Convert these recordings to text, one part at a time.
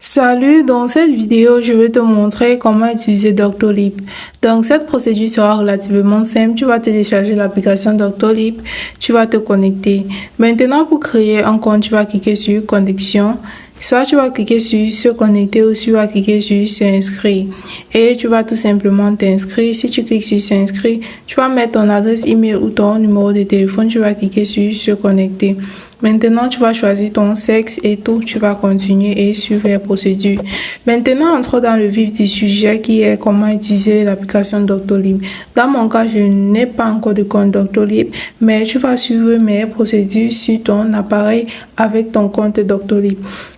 Salut, dans cette vidéo, je vais te montrer comment utiliser Doctolib. Donc, cette procédure sera relativement simple. Tu vas télécharger l'application Doctolib, tu vas te connecter. Maintenant, pour créer un compte, tu vas cliquer sur Connexion. Soit tu vas cliquer sur Se connecter ou tu vas cliquer sur S'inscrire. Et tu vas tout simplement t'inscrire. Si tu cliques sur S'inscrire, tu vas mettre ton adresse email ou ton numéro de téléphone. Tu vas cliquer sur Se connecter. Maintenant, tu vas choisir ton sexe et tout. Tu vas continuer et suivre les procédures. Maintenant, entrons dans le vif du sujet qui est comment utiliser l'application Doctolib. Dans mon cas, je n'ai pas encore de compte Doctolib, mais tu vas suivre mes procédures sur ton appareil avec ton compte Doctolib.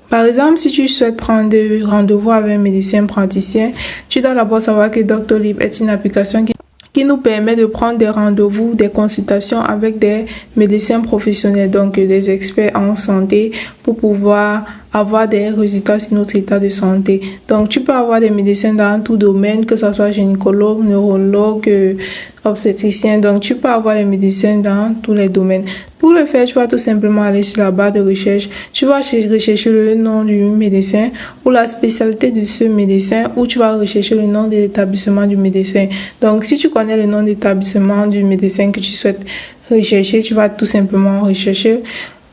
Par exemple, si tu souhaites prendre rendez-vous avec un médecin praticien, tu dois d'abord savoir que Doctolib est une application qui nous permet de prendre des rendez-vous, des consultations avec des médecins professionnels, donc des experts en santé, pour pouvoir avoir des résultats sur notre état de santé. Donc, tu peux avoir des médecins dans tout domaine, que ce soit gynécologue, neurologue, obstétricien. Donc, tu peux avoir des médecins dans tous les domaines. Pour le faire, tu vas tout simplement aller sur la barre de recherche. Tu vas rechercher le nom du médecin ou la spécialité de ce médecin, ou tu vas rechercher le nom de l'établissement du médecin. Donc, si tu connais le nom d'établissement du médecin que tu souhaites rechercher, tu vas tout simplement rechercher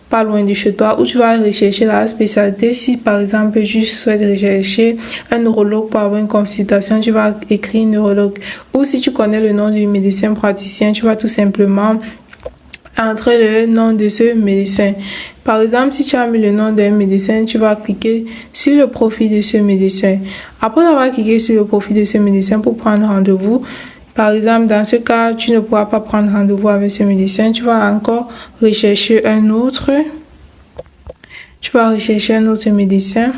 pas loin de chez toi, ou tu vas rechercher la spécialité. Si par exemple tu souhaites rechercher un neurologue pour avoir une consultation, tu vas écrire neurologue. Ou si tu connais le nom du médecin praticien, tu vas tout simplement entrer le nom de ce médecin. Par exemple, si tu as mis le nom d'un médecin, tu vas cliquer sur le profil de ce médecin. Après avoir cliqué sur le profil de ce médecin pour prendre rendez-vous, par exemple, dans ce cas, tu ne pourras pas prendre rendez-vous avec ce médecin. Tu vas encore rechercher un autre. Tu vas rechercher un autre médecin.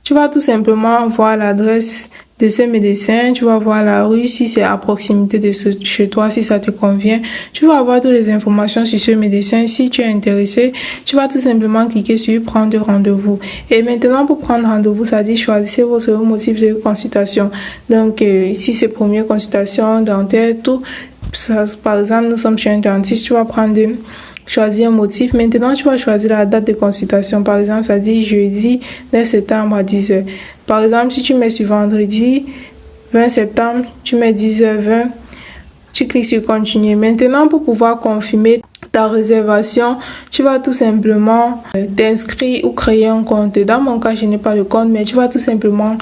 Tu vas tout simplement voir l'adresse de ce médecin. Tu vas voir la rue, si c'est à proximité de chez toi, si ça te convient. Tu vas avoir toutes les informations sur ce médecin. Si tu es intéressé, tu vas tout simplement cliquer sur prendre rendez-vous. Et maintenant, pour prendre rendez-vous, ça dit choisissez votre motif de consultation. Donc, si c'est première consultation dentaire, tout. Ça, par exemple, nous sommes chez un dentiste, tu vas choisir un motif. Maintenant, tu vas choisir la date de consultation. Par exemple, ça dit jeudi 9 septembre à 10h. Par exemple, si tu mets sur vendredi 20 septembre, tu mets 10h20, tu cliques sur continuer. Maintenant, pour pouvoir confirmer ta réservation, tu vas tout simplement t'inscrire ou créer un compte. Dans mon cas, je n'ai pas de compte, mais tu vas tout simplement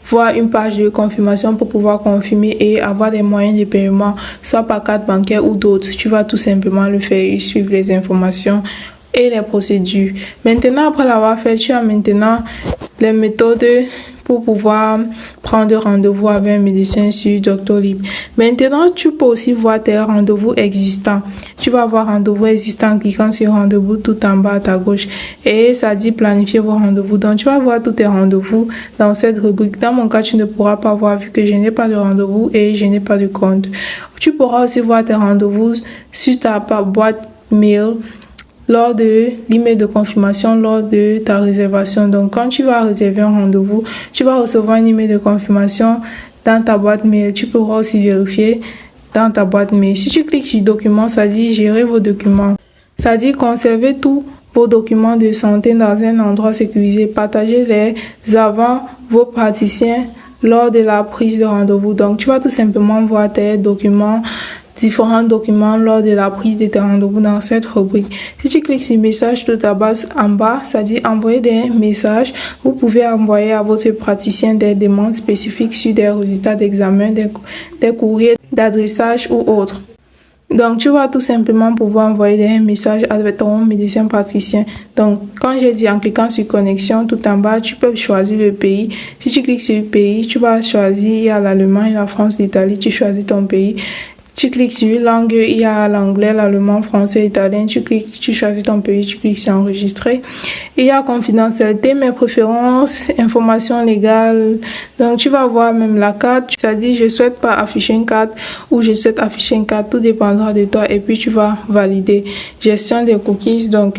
voir une page de confirmation pour pouvoir confirmer et avoir des moyens de paiement, soit par carte bancaire ou d'autres. Tu vas tout simplement le faire et suivre les informations et les procédures. Maintenant, après l'avoir fait, tu as maintenant les méthodes pour pouvoir prendre rendez-vous avec un médecin sur Doctolib. Maintenant, tu peux aussi voir tes rendez-vous existants. Tu vas voir rendez-vous existants en cliquant sur rendez-vous tout en bas à ta gauche. Et ça dit planifier vos rendez-vous. Donc, tu vas voir tous tes rendez-vous dans cette rubrique. Dans mon cas, tu ne pourras pas voir vu que je n'ai pas de rendez-vous et je n'ai pas de compte. Tu pourras aussi voir tes rendez-vous sur ta boîte mail lors de l'email de confirmation, lors de ta réservation. Donc, quand tu vas réserver un rendez-vous, tu vas recevoir un email de confirmation dans ta boîte mail. Tu pourras aussi vérifier dans ta boîte mail. Si tu cliques sur documents, ça dit gérer vos documents. Ça dit conserver tous vos documents de santé dans un endroit sécurisé. Partagez-les avant vos praticiens lors de la prise de rendez-vous. Donc, tu vas tout simplement voir tes documents, différents documents lors de la prise de tes rendez-vous dans cette rubrique. Si tu cliques sur message tout en bas, ça dit envoyer des messages. Vous pouvez envoyer à votre praticien des demandes spécifiques sur des résultats d'examen, des courriers d'adressage ou autres. Donc, tu vas tout simplement pouvoir envoyer des messages avec ton médecin praticien. Donc, quand j'ai dit en cliquant sur connexion, tout en bas, tu peux choisir le pays. Si tu cliques sur le pays, tu vas choisir l'Allemagne, la France, l'Italie. Tu choisis ton pays. Tu cliques sur langue, il y a l'anglais, l'allemand, français, italien. Tu choisis ton pays, tu cliques sur enregistrer. Il y a confidentialité, mes préférences, informations légales. Donc, tu vas voir même la carte. Ça dit, je souhaite pas afficher une carte ou je souhaite afficher une carte. Tout dépendra de toi et puis tu vas valider. Gestion des cookies. Donc,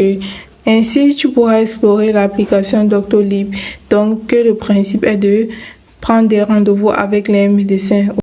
ainsi, tu pourras explorer l'application Doctolib. Donc, le principe est de prendre des rendez-vous avec les médecins.